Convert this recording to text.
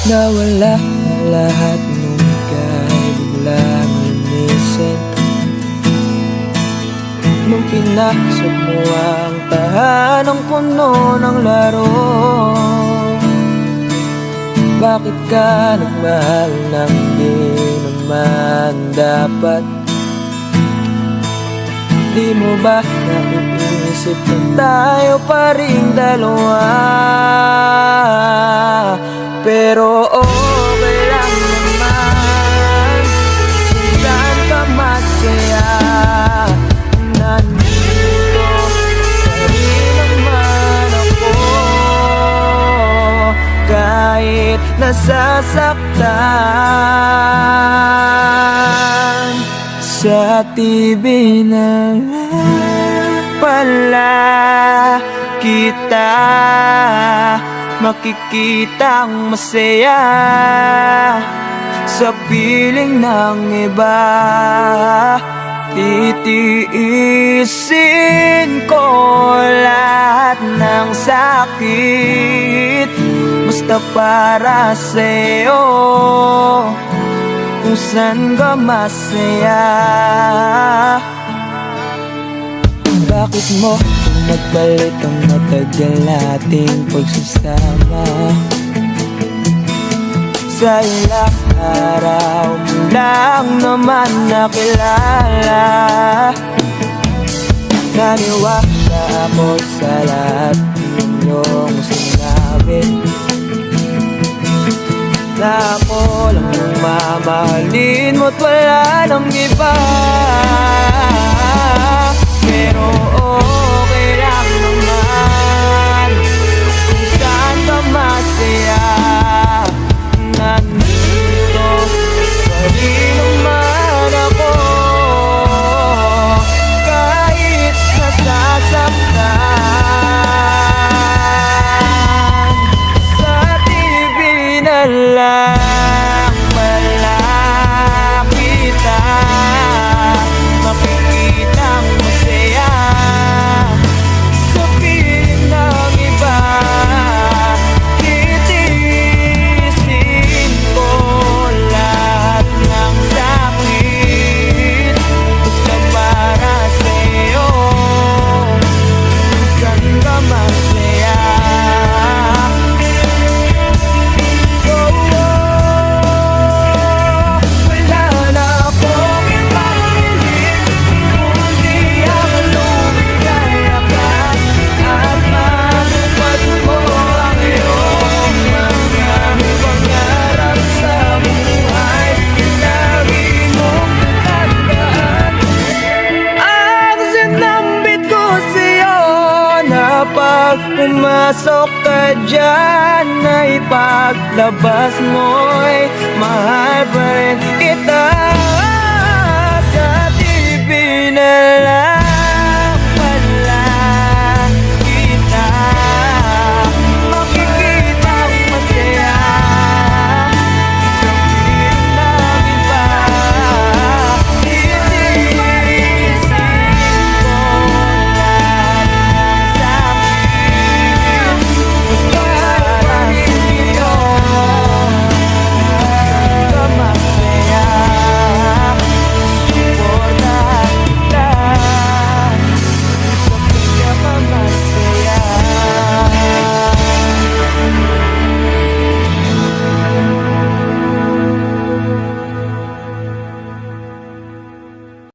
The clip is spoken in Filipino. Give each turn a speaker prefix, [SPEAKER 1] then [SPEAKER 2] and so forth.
[SPEAKER 1] Nawala lahat nung ika'y biglang lumisin nung pinasok mo ang tahanang puno ng laro. Bakit ka nagmahal nang di naman dapat? Di mo ba naiisip na tayo pa ring dalawa? Pero okay lang naman kung saan ka masaya. Nandito pa rin naman ako kahit nasasaktan. Sa TV na pala kita makikitang masaya sa piling ng iba. Titiisin ko lahat ng sakit basta para sa'yo, kung saan ka masaya. Bakit mo nagpalit ang matagal nating pagsasama? Sa ilang araw mo lang naman nakilala. Naniwala ako sa lahat ng iyong sinabi, na ako lang ang mamahalin mo't wala nang iba. Pero okay lang naman kung saan ka masaya. Nandito pa rin naman ako kahit nasasaktan. Sa TV na lang pala kita makikitang masaya sa piling ng iba. Titiisin ko lahat ng sakit basta para sa'yo, kung saan ka masaya. Pag pumasok ka dyan ay paglabas mo'y mahal pa rin kita. Sa TV na lang